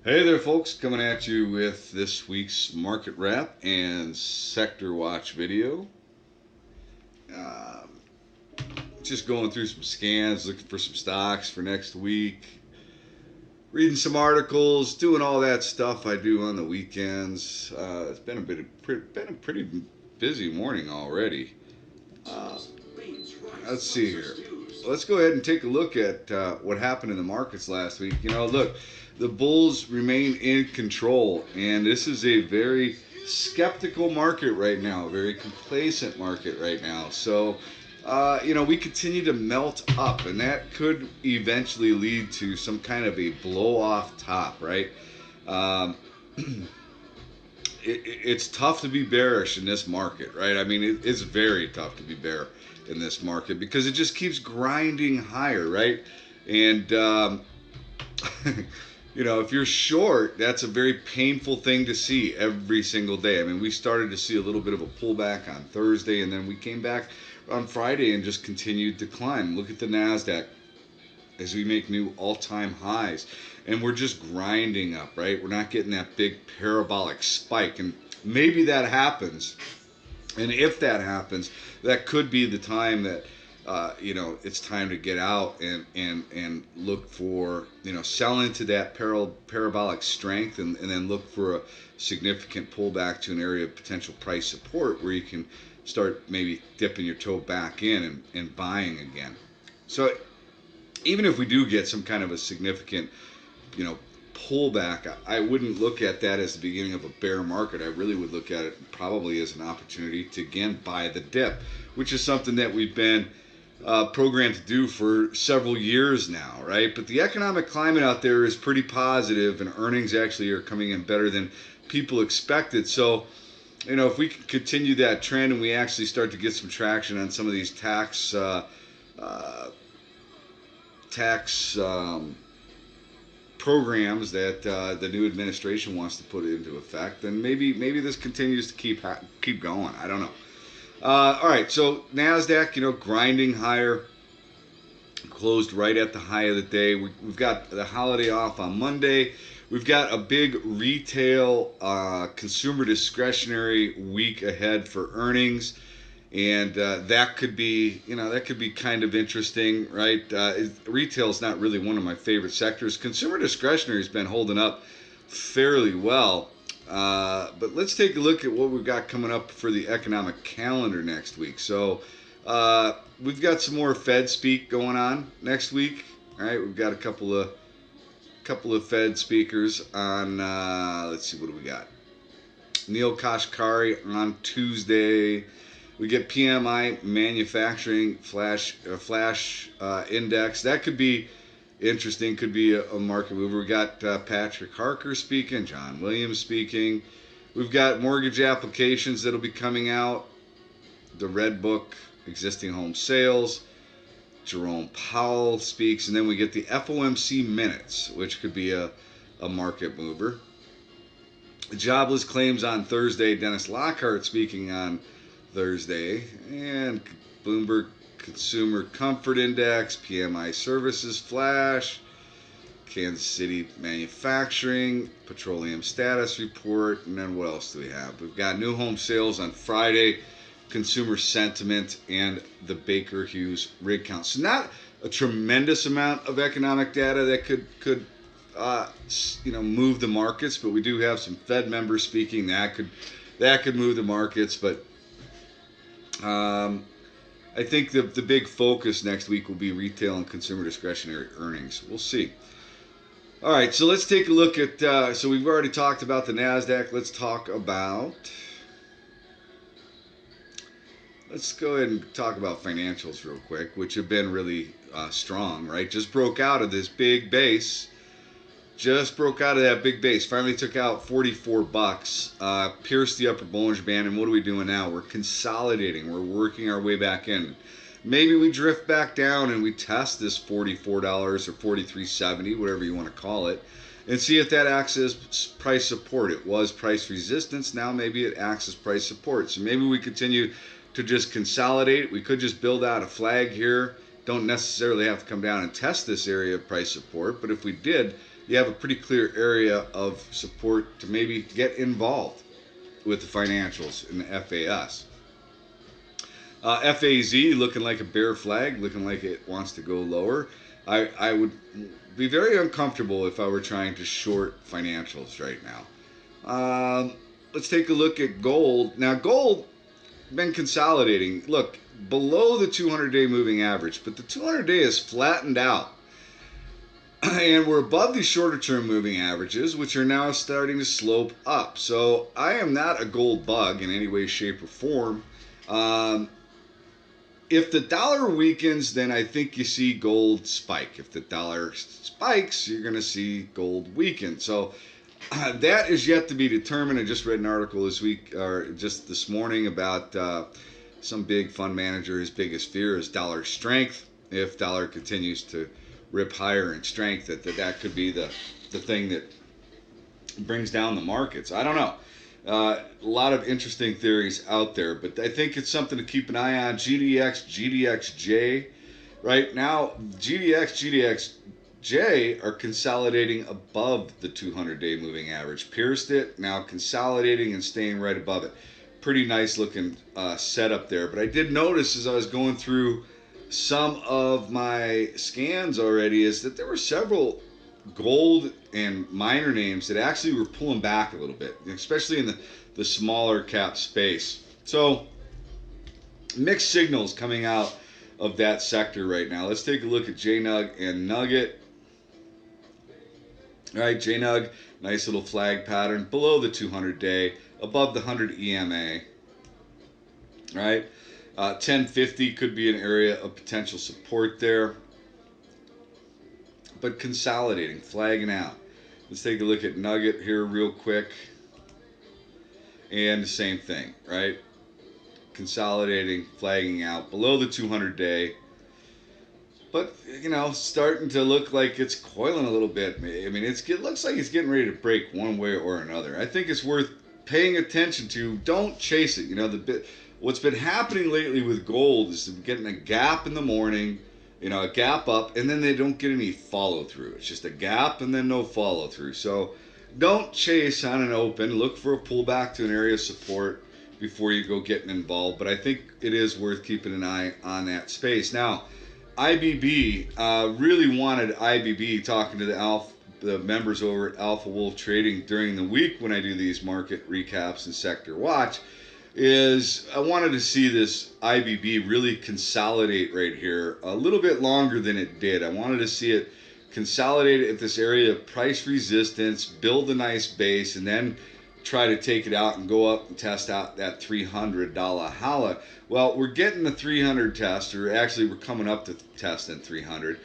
Hey there, folks, coming at you with this week's market wrap and sector watch video. Um, just going through some scans, looking for some stocks for next week, reading some articles, doing all that stuff I do on the weekends. It's been been a pretty busy morning already. Uh, let's see here. Let's go ahead and take a look at what happened in the markets last week. Look, the bulls remain in control, and this is a very skeptical market right now, a very complacent market right now. So, we continue to melt up, and that could eventually lead to some kind of a blow off top, right? Um, it's tough to be bearish in this market, right? I mean, it's very tough to be bear in this market because it just keeps grinding higher, right? And if you're short, that's a very painful thing to see every single day. I mean, we started to see a little bit of a pullback on Thursday, and then we came back on Friday and just continued to climb. Look at the Nasdaq as we make new all-time highs, and we're just grinding up, right? We're not getting that big parabolic spike, and maybe that happens. And if that happens, that could be the time that it's time to get out and look for, sell into that parabolic strength, and then look for a significant pullback to an area of potential price support where you can start maybe dipping your toe back in and buying again. So even if we do get some kind of a significant, pullback, I wouldn't look at that as the beginning of a bear market. I really would look at it probably as an opportunity to again buy the dip, which is something that we've been programmed to do for several years now, right? But the economic climate out there is pretty positive, and earnings actually are coming in better than people expected. So, if we can continue that trend and we actually start to get some traction on some of these tax programs that the new administration wants to put into effect, then maybe this continues to keep going. I don't know. All right, so Nasdaq, grinding higher, closed right at the high of the day. We've got the holiday off on Monday. We've got a big retail consumer discretionary week ahead for earnings, and that could be kind of interesting, right? Retail is not really one of my favorite sectors. Consumer discretionary has been holding up fairly well, but let's take a look at what we've got coming up for the economic calendar next week. So we've got some more Fed speak going on next week. All right, we've got a couple of Fed speakers on. Let's see, what do we got? Neil Kashkari on Tuesday. We get PMI manufacturing flash index. That could be interesting. Could be a market mover. We got Patrick Harker speaking, John Williams speaking. We've got mortgage applications that'll be coming out. The Red Book, existing home sales. Jerome Powell speaks, and then we get the FOMC minutes, which could be a market mover. Jobless claims on Thursday. Dennis Lockhart speaking on Thursday, and Bloomberg Consumer Comfort Index, PMI Services Flash, Kansas City Manufacturing, Petroleum Status Report, and then what else do we have? We've got new home sales on Friday, consumer sentiment, and the Baker Hughes rig count. So not a tremendous amount of economic data that could move the markets, but we do have some Fed members speaking that could move the markets. But I think the big focus next week will be retail and consumer discretionary earnings. We'll see. All right, so let's take a look at. So we've already talked about the Nasdaq. Let's go ahead and talk about financials real quick, which have been really strong, right? Just broke out of this big base. Just broke out of that big base. Finally took out 44 bucks. Pierced the upper Bollinger Band. And what are we doing now? We're consolidating. We're working our way back in. Maybe we drift back down and we test this $44 or $43.70, whatever you want to call it, and see if that acts as price support. It was price resistance. Now maybe it acts as price support. So maybe we continue to just consolidate. We could just build out a flag here. Don't necessarily have to come down and test this area of price support. But if we did, you have a pretty clear area of support to maybe get involved with the financials in the FAS. FAZ looking like a bear flag, looking like it wants to go lower. I would be very uncomfortable if I were trying to short financials right now. Let's take a look at gold. Now, gold been consolidating. Look, below the 200-day moving average, but the 200-day is flattened out. And we're above these shorter term moving averages, which are now starting to slope up. So I am not a gold bug in any way, shape, or form. If the dollar weakens, then I think you see gold spike. If the dollar spikes, you're going to see gold weaken. So that is yet to be determined. I just read an article this week, or just this morning, about some big fund manager. His biggest fear is dollar strength. If dollar continues to rip higher in strength, that could be the thing that brings down the markets. I don't know. A lot of interesting theories out there, but I think it's something to keep an eye on. GDX, GDXJ. Right now, GDX, GDXJ are consolidating above the 200-day moving average. Pierced it, now consolidating and staying right above it. Pretty nice looking setup there. But I did notice as I was going through some of my scans already is that there were several gold and minor names that actually were pulling back a little bit, especially in the smaller cap space. So mixed signals coming out of that sector right now. Let's take a look at JNUG and Nugget. All right, JNUG, nice little flag pattern below the 200-day, above the 100 EMA. All right, 1050 could be an area of potential support there, but consolidating, flagging out. Let's take a look at Nugget here real quick. And the same thing, right? Consolidating, flagging out below the 200-day. But, you know, starting to look like it's coiling a little bit. I mean, it looks like it's getting ready to break one way or another. I think it's worth paying attention to. Don't chase it. You know, what's been happening lately with gold is getting a gap in the morning, you know, a gap up, and then they don't get any follow through. It's just a gap and then no follow through. So don't chase on an open. Look for a pullback to an area of support before you go getting involved. But I think it is worth keeping an eye on that space. Now, IBB, really wanted IBB, talking to the members over at Alpha Wolf Trading during the week when I do these market recaps and sector watch, is I wanted to see this IBB really consolidate right here a little bit longer than it did. I wanted to see it consolidate at this area of price resistance, build a nice base, and then try to take it out and go up and test out that $300 holla. Well, we're getting the 300 test, or actually we're coming up to testing 300,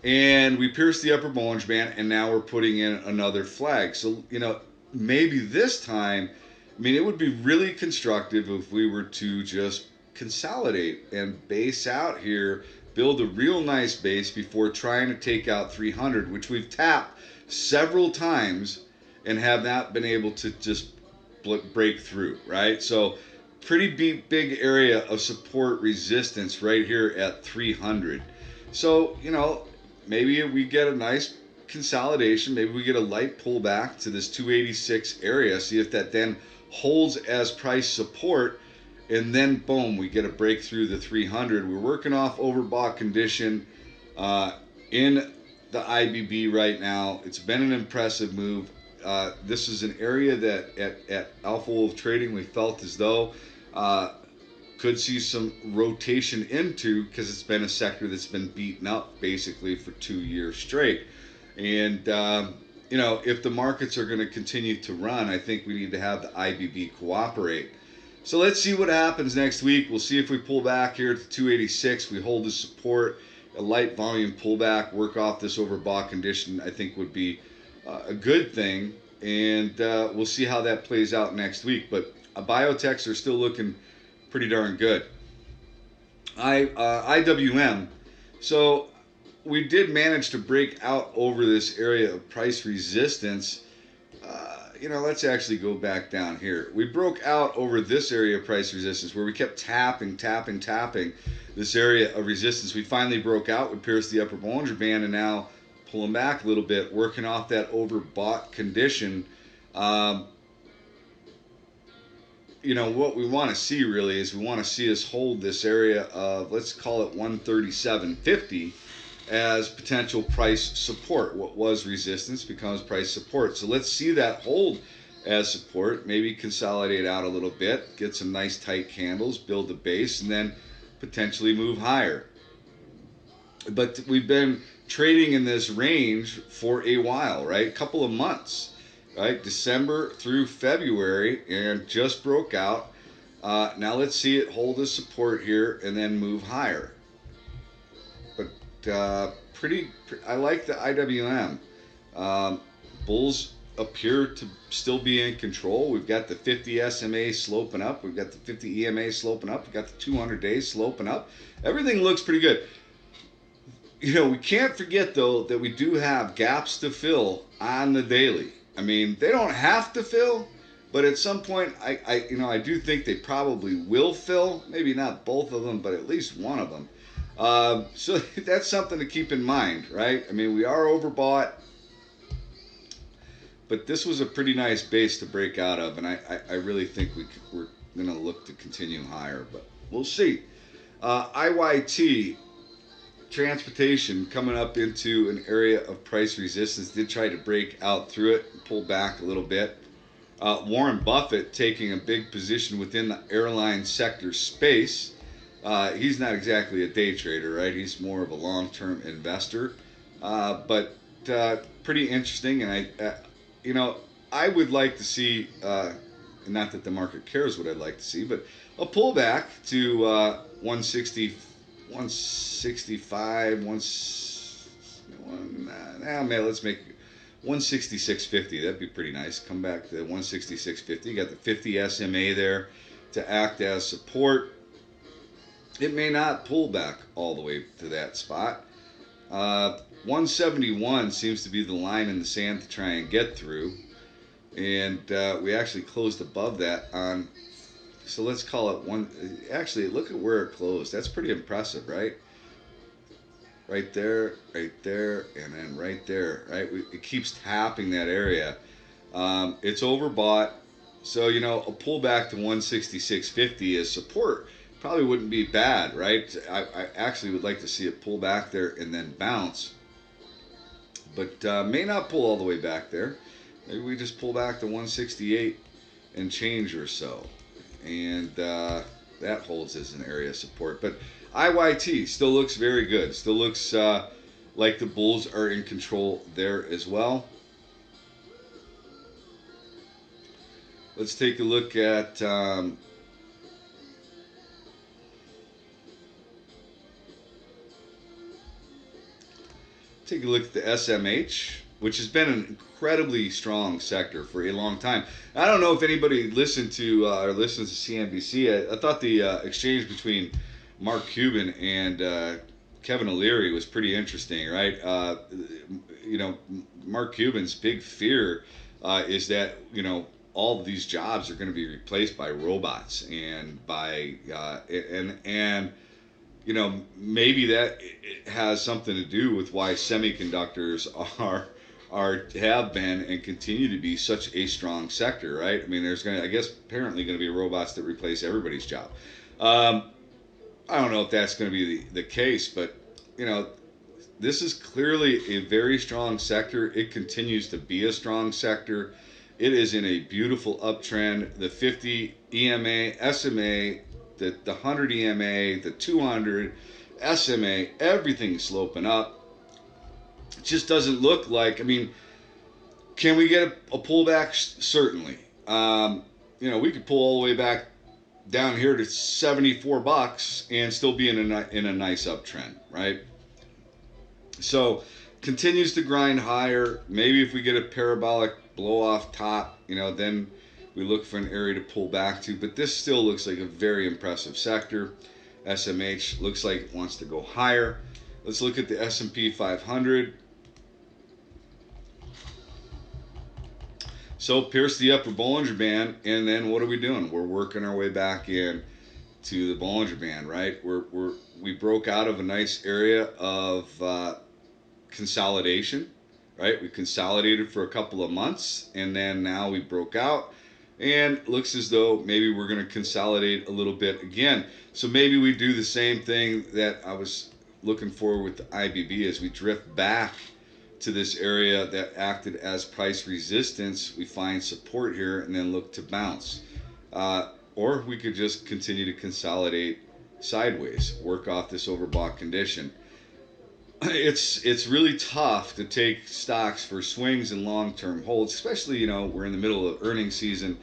and we pierced the upper Bollinger Band, and now we're putting in another flag. So, you know, maybe this time, I mean, it would be really constructive if we were to just consolidate and base out here, build a real nice base before trying to take out 300, which we've tapped several times and have not been able to just break through, right? So pretty big area of support resistance right here at 300. So, you know, maybe we get a nice consolidation, maybe we get a light pullback to this 286 area, see if that then holds as price support, and then boom, we get a break through the 300. We're working off overbought condition in the IBB right now. It's been an impressive move. This is an area that at Alpha Wolf Trading we felt as though could see some rotation into, because it's been a sector that's been beaten up basically for 2 years straight. And you know, if the markets are going to continue to run, I think we need to have the IBB cooperate. So let's see what happens next week. We'll see if we pull back here to 286. We hold the support, a light volume pullback, work off this overbought condition, I think would be a good thing. And we'll see how that plays out next week. But biotechs are still looking pretty darn good. IWM. So we did manage to break out over this area of price resistance. You know, let's actually go back down here. We broke out over this area of price resistance where we kept tapping this area of resistance. We finally broke out. We pierced the upper Bollinger Band and now pulling back a little bit, working off that overbought condition. Um, you know, what we want to see really is we want to see us hold this area of, let's call it 137.50 as potential price support. What was resistance becomes price support. So let's see that hold as support, maybe consolidate out a little bit, get some nice tight candles, build the base, and then potentially move higher. But we've been trading in this range for a while, right? A couple of months, right? December through February, and just broke out. Now let's see it hold as support here and then move higher. But I like the IWM. Bulls appear to still be in control. We've got the 50 SMA sloping up. We've got the 50 EMA sloping up. We've got the 200 days sloping up. Everything looks pretty good. You know, we can't forget, though, that we do have gaps to fill on the daily. I mean, they don't have to fill, but at some point, I do think they probably will fill. Maybe not both of them, but at least one of them. So that's something to keep in mind, right? I mean, we are overbought, but this was a pretty nice base to break out of, and I really think we're going to look to continue higher, but we'll see. IYT, transportation, coming up into an area of price resistance, did try to break out through it and pull back a little bit. Warren Buffett taking a big position within the airline sector space. He's not exactly a day trader, right? He's more of a long-term investor, but pretty interesting. And I would like to see, not that the market cares what I'd like to see, but a pullback to 160, 165, let's make 166.50. That'd be pretty nice. Come back to 166.50. You got the 50 SMA there to act as support. It may not pull back all the way to that spot. 171 seems to be the line in the sand to try and get through. And we actually closed above that on, so let's call it one. Actually, look at where it closed. That's pretty impressive, right? Right there, and then right there, right? It keeps tapping that area. It's overbought. So, you know, a pullback to 166.50 as support probably wouldn't be bad, right? I actually would like to see it pull back there and then bounce, but may not pull all the way back there. Maybe we just pull back to 168 and change or so, and that holds as an area of support. But IYT still looks very good. Still looks like the bulls are in control there as well. Let's take a look at take a look at the SMH, which has been an incredibly strong sector for a long time. I don't know if anybody listened to or listens to CNBC. I thought the exchange between Mark Cuban and Kevin O'Leary was pretty interesting, right? You know, Mark Cuban's big fear is that, you know, all of these jobs are going to be replaced by robots and by and you know, maybe that has something to do with why semiconductors have been and continue to be such a strong sector, right? I mean, there's going to, I guess, apparently going to be robots that replace everybody's job. I don't know if that's going to be the case, but, you know, this is clearly a very strong sector. It continues to be a strong sector. It is in a beautiful uptrend. The 50 EMA, SMA, the 100 EMA, the 200 SMA, everything's sloping up. It just doesn't look like, I mean, can we get a pullback? Certainly. You know, we could pull all the way back down here to $74 and still be in a nice uptrend, right? So continues to grind higher. Maybe if we get a parabolic blow off top, you know, then we look for an area to pull back to. But this still looks like a very impressive sector. SMH looks like it wants to go higher. Let's look at the S&P 500. So pierce the upper Bollinger Band, and then what are we doing? We're working our way back in to the Bollinger Band, right? We broke out of a nice area of consolidation, right? We consolidated for a couple of months, and then now we broke out, and looks as though maybe we're going to consolidate a little bit again. So maybe we do the same thing that I was looking for with the IBB as we drift back to this area that acted as price resistance. We find support here and then look to bounce. Or we could just continue to consolidate sideways, work off this overbought condition. It's really tough to take stocks for swings and long-term holds, especially, we're in the middle of earnings season.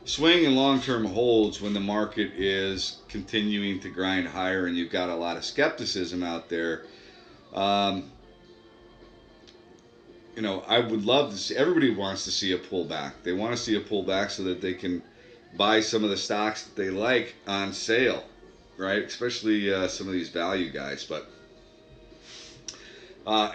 Swing and long-term holds when the market is continuing to grind higher and you've got a lot of skepticism out there. I would love to see, everybody wants to see a pullback. They want to see a pullback so that they can buy some of the stocks that they like on sale, right? Especially some of these value guys. But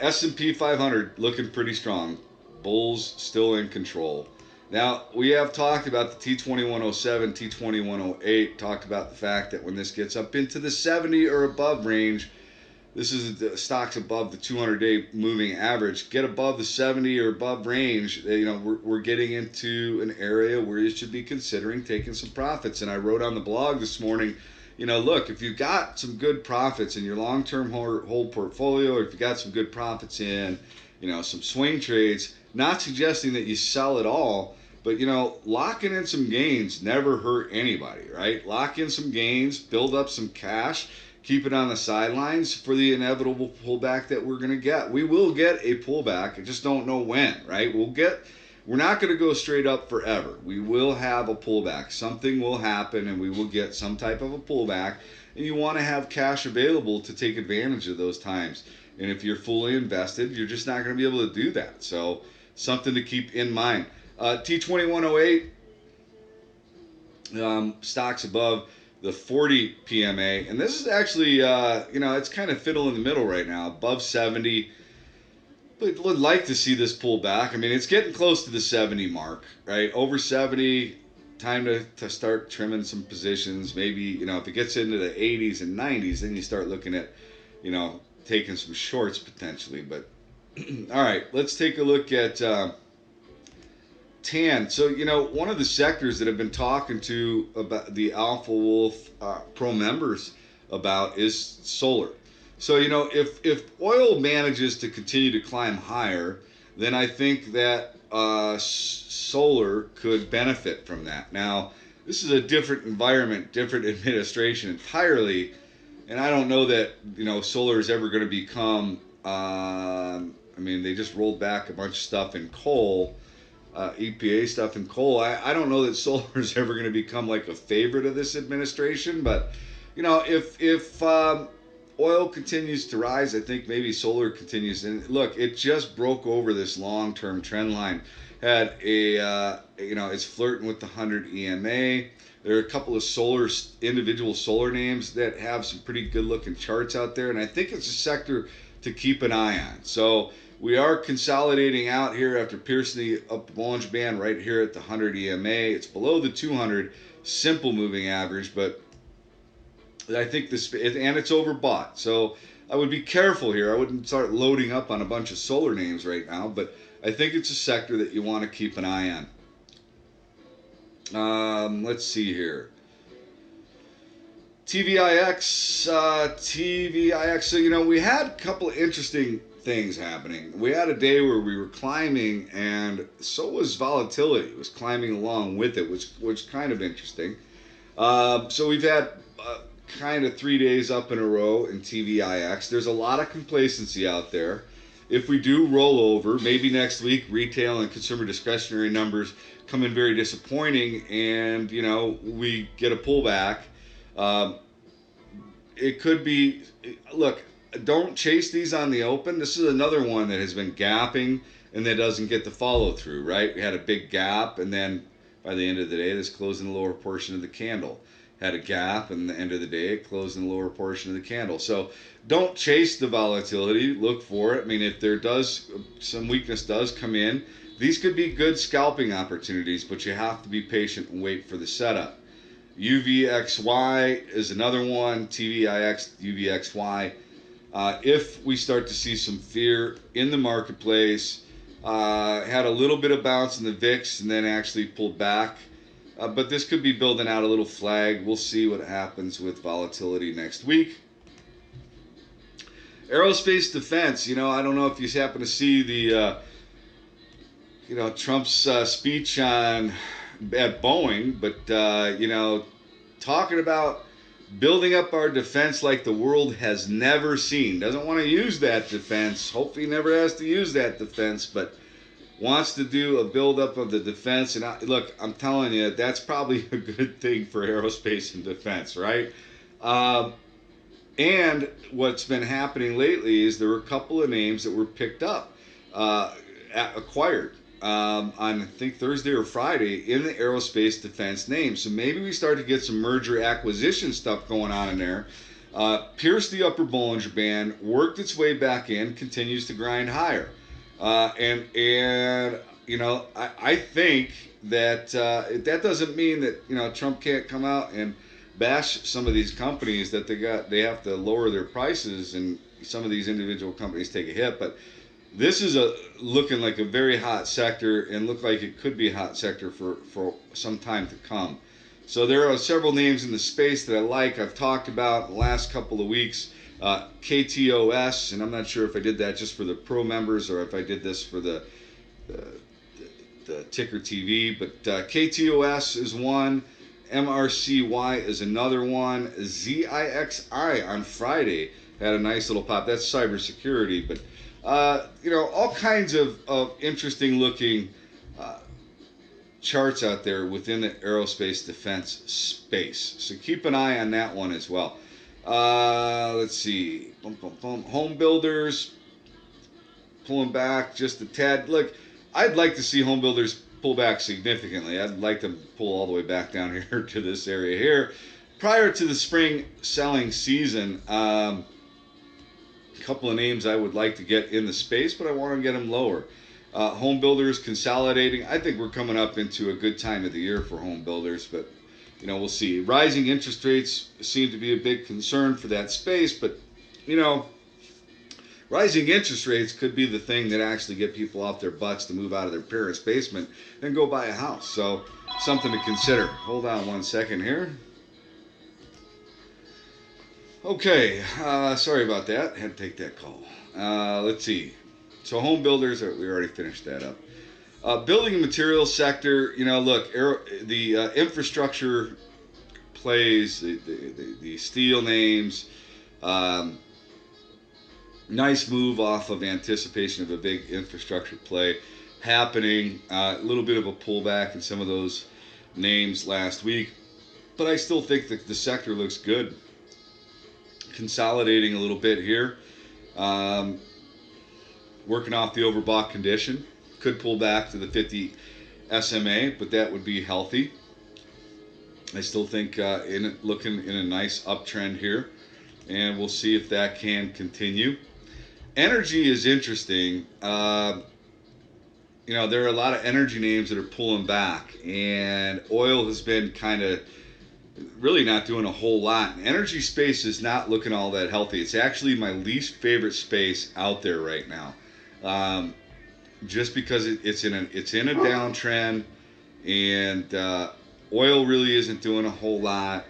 S&P 500 looking pretty strong. Bulls still in control. Now, we have talked about the T2107, T2108, talked about the fact that when this gets up into the 70 or above range, this is the stocks above the 200-day moving average. Get above the 70 or above range, we're getting into an area where you should be considering taking some profits. And I wrote on the blog this morning, look, if you've got some good profits in your long-term hold portfolio, or if you've got some good profits in, some swing trades, not suggesting that you sell it all, but, locking in some gains never hurt anybody, right? Lock in some gains, build up some cash, keep it on the sidelines for the inevitable pullback that we're going to get. We will get a pullback. I just don't know when, right? We're not going to go straight up forever. We will have a pullback. Something will happen and we will get some type of a pullback. And you want to have cash available to take advantage of those times. And if you're fully invested, you're just not going to be able to do that. So something to keep in mind. T2108, stocks above the 40 PMA, and this is actually, it's kind of fiddle in the middle right now, above 70. But would like to see this pull back. I mean, it's getting close to the 70 mark, right? Over 70, time to start trimming some positions. Maybe, if it gets into the 80s and 90s, then you start looking at, taking some shorts potentially. But, all right, let's take a look at TAN. So, one of the sectors that I've been talking to about the Alpha Wolf Pro members about is solar. So, if oil manages to continue to climb higher, then I think that solar could benefit from that. Now, this is a different environment, different administration entirely, and I don't know that, solar is ever going to become, they just rolled back a bunch of stuff in coal. EPA stuff in coal. I don't know that solar is ever going to become like a favorite of this administration, but if oil continues to rise, I think maybe solar continues. And look, it just broke over this long-term trend line. Had it's flirting with the 100 EMA. There are a couple of individual solar names that have some pretty good-looking charts out there, and I think it's a sector to keep an eye on. So we are consolidating out here after piercing the up Bollinger Band right here at the 100 EMA. It's below the 200 simple moving average, but I think and it's overbought. So I would be careful here. I wouldn't start loading up on a bunch of solar names right now, but I think it's a sector that you want to keep an eye on. Let's see here. TVIX. So, we had a couple of interesting things happening. We had a day where we were climbing, and so was volatility. It was climbing along with it, which was kind of interesting. So we've had kind of 3 days up in a row in TVIX. There's a lot of complacency out there. If we do roll over, maybe next week, retail and consumer discretionary numbers come in very disappointing, and we get a pullback. It could be, look, don't chase these on the open. This is another one that has been gapping and that doesn't get the follow through, right? We had a big gap, and then by the end of the day, this closed in the lower portion of the candle. Had a gap, and the end of the day, it closed in the lower portion of the candle. So don't chase the volatility. Look for it. I mean, if some weakness does come in, these could be good scalping opportunities, but you have to be patient and wait for the setup. UVXY is another one. TVIX, UVXY. If we start to see some fear in the marketplace, had a little bit of bounce in the VIX and then actually pulled back. But this could be building out a little flag. We'll see what happens with volatility next week. Aerospace Defense, I don't know if you happen to see the, Trump's speech at Boeing, but, talking about building up our defense like the world has never seen. Doesn't want to use that defense. Hopefully he never has to use that defense, but wants to do a buildup of the defense. And look, I'm telling you, that's probably a good thing for aerospace and defense, right? And what's been happening lately is there were a couple of names that were picked up, acquired on, I think, Thursday or Friday in the aerospace defense name. So maybe we start to get some merger acquisition stuff going on in there. Pierced the upper Bollinger Band, worked its way back in, continues to grind higher. I think that that doesn't mean that Trump can't come out and bash some of these companies that they have to lower their prices, and some of these individual companies take a hit. But this is looking like a very hot sector, and look like it could be a hot sector for some time to come. So there are several names in the space that I like. I've talked about the last couple of weeks. KTOS, and I'm not sure if I did that just for the pro members or if I did this for the ticker TV, but KTOS is one, MRCY is another one, ZIXI on Friday had a nice little pop. That's cybersecurity, but all kinds of interesting looking charts out there within the aerospace defense space. So keep an eye on that one as well. Let's see. Home builders pulling back just a tad. Look, I'd like to see home builders pull back significantly. I'd like them to pull all the way back down here to this area here. Prior to the spring selling season, a couple of names I would like to get in the space, but I want to get them lower. Home builders consolidating. I think we're coming up into a good time of the year for home builders, but we'll see. Rising interest rates seem to be a big concern for that space, but rising interest rates could be the thing that actually get people off their butts to move out of their parents' basement and go buy a house. So something to consider. Hold on one second here. Okay, sorry about that. Had to take that call. Let's see. So home builders, we already finished that up. Building materials sector, look, the infrastructure plays, the steel names, nice move off of anticipation of a big infrastructure play happening. A little bit of a pullback in some of those names last week, but I still think that the sector looks good. Consolidating a little bit here. Working off the overbought condition. Could pull back to the 50 SMA, but that would be healthy. I still think looking in a nice uptrend here, and we'll see if that can continue. Energy is interesting. There are a lot of energy names that are pulling back, and oil has been kind of really not doing a whole lot. Energy space is not looking all that healthy. It's actually my least favorite space out there right now. Just because it's in a downtrend, and oil really isn't doing a whole lot.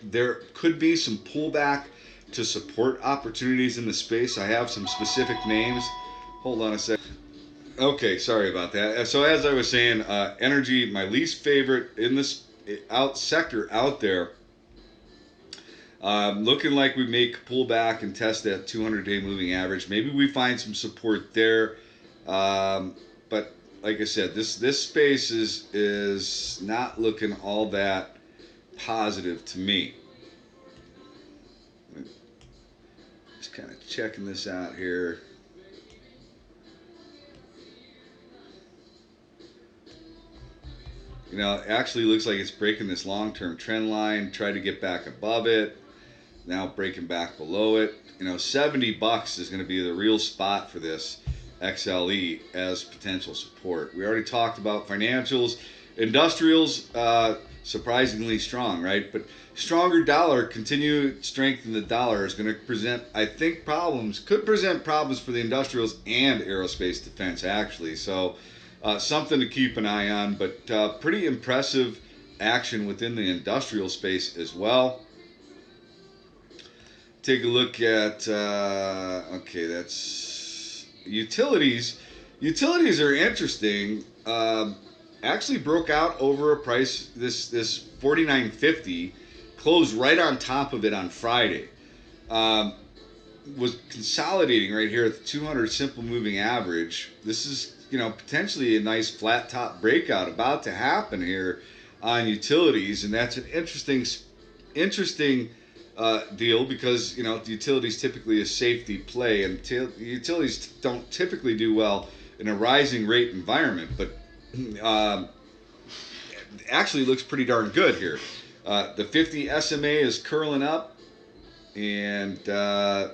There could be some pullback to support opportunities in the space. I have some specific names. Hold on a second. Okay, sorry about that. So as I was saying, energy, my least favorite in this sector out there. Looking like we make pull back and test that 200-day moving average. Maybe we find some support there. But like I said, this space is not looking all that positive to me. Just kind of checking this out here. It actually looks like it's breaking this long-term trend line. Tried to get back above it. Now breaking back below it. $70 is going to be the real spot for this XLE as potential support. We already talked about financials. Industrials, surprisingly strong, right? But stronger dollar, continued strength in the dollar is going to present, I think, could present problems for the industrials and aerospace defense, actually. So something to keep an eye on, but pretty impressive action within the industrial space as well. Take a look at, okay, that's utilities. Utilities are interesting. Actually broke out over a price, this 49.50, closed right on top of it on Friday. Um, was consolidating right here at the 200 simple moving average. This is, potentially a nice flat top breakout about to happen here on utilities, and that's an interesting deal because the utilities typically a safety play, and utilities don't typically do well in a rising rate environment, but um, actually looks pretty darn good here. The 50 SMA is curling up, and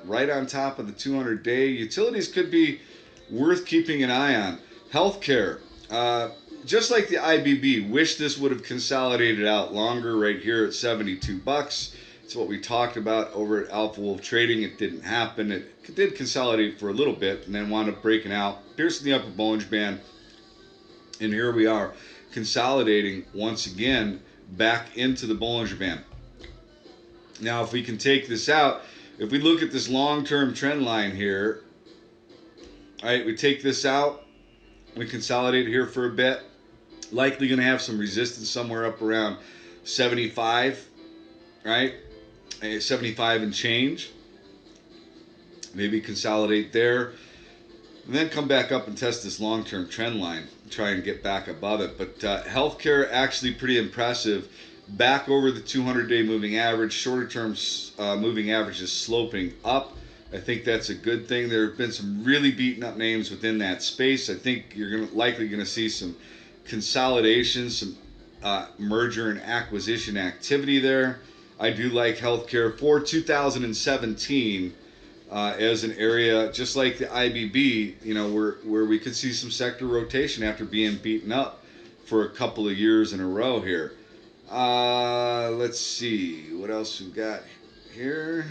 right on top of the 200-day. Utilities could be worth keeping an eye on. Healthcare, just like the IBB, wish this would have consolidated out longer right here at 72 bucks. It's what we talked about over at Alpha Wolf Trading. It didn't happen. It did consolidate for a little bit and then wound up breaking out, piercing the upper Bollinger Band. And here we are consolidating once again back into the Bollinger Band. Now, if we can take this out, if we look at this long-term trend line here, all right, we take this out, we consolidate here for a bit, likely going to have some resistance somewhere up around 75, right? 75 and change. Maybe consolidate there, and then come back up and test this long-term trend line, try and get back above it. But healthcare actually pretty impressive. Back over the 200-day moving average. Shorter-term moving average is sloping up. I think that's a good thing. There have been some really beaten up names within that space. I think you're likely going to see some consolidation, some merger and acquisition activity there. I do like healthcare for 2017 as an area, just like the IBB, where we could see some sector rotation after being beaten up for a couple of years in a row here. Let's see what else we've got here.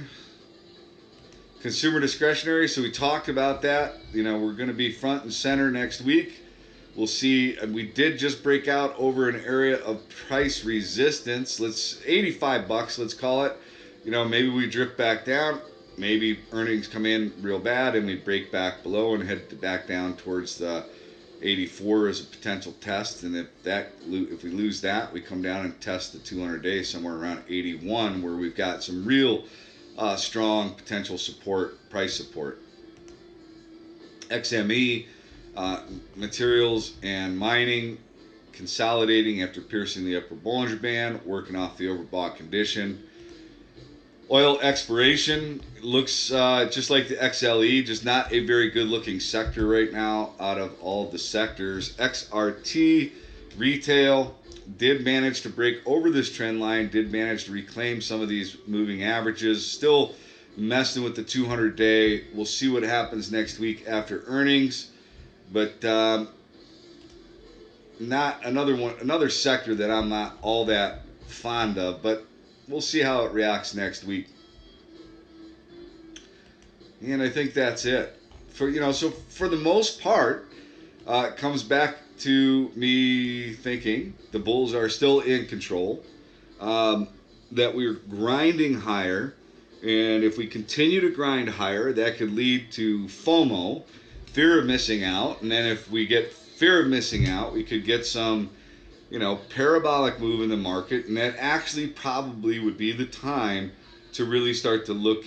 Consumer discretionary. So we talked about that. We're going to be front and center next week. We'll see. We did just break out over an area of price resistance. 85 bucks. Let's call it. Maybe we drift back down. Maybe earnings come in real bad and we break back below and head back down towards the 84 as a potential test, and if we lose that, we come down and test the 200-day somewhere around 81, where we've got some real strong potential price support. XME, materials and mining, consolidating after piercing the upper Bollinger Band, working off the overbought condition. Oil exploration looks just like the XLE, just not a very good looking sector right now out of all of the sectors. XRT retail did manage to break over this trend line, did manage to reclaim some of these moving averages, still messing with the 200-day. We'll see what happens next week after earnings, but not another sector that I'm not all that fond of, but we'll see how it reacts next week. And I think that's it. So for the most part, it comes back to me thinking the bulls are still in control, that we're grinding higher, and if we continue to grind higher, that could lead to FOMO, fear of missing out, and then if we get fear of missing out, we could get some parabolic move in the market, and that actually probably would be the time to really start to look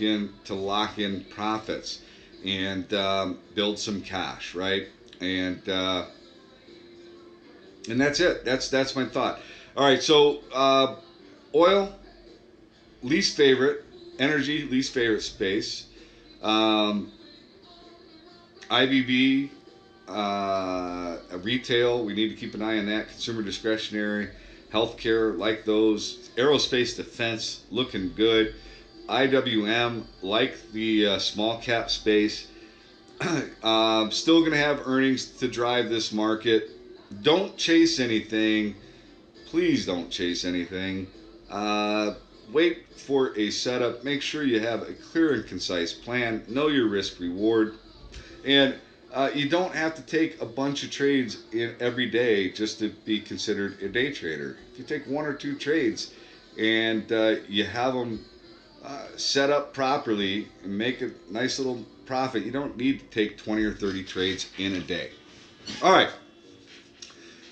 lock in profits and build some cash, right? And that's it. That's my thought. All right, so oil, least favorite, energy, least favorite space, IBB. Retail, we need to keep an eye on that. Consumer discretionary, healthcare, like those. Aerospace defense, looking good. IWM, like the small cap space. Still going to have earnings to drive this market. Don't chase anything. Please don't chase anything. Wait for a setup. Make sure you have a clear and concise plan. Know your risk reward. And you don't have to take a bunch of trades in every day just to be considered a day trader. If you take one or two trades and you have them set up properly and make a nice little profit, you don't need to take 20 or 30 trades in a day. All right,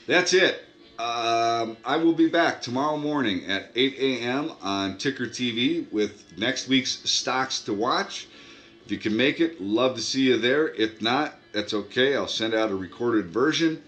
that's it. I will be back tomorrow morning at 8 a.m. on Ticker TV with next week's stocks to watch. If you can make it, love to see you there. If not, that's okay. I'll send out a recorded version.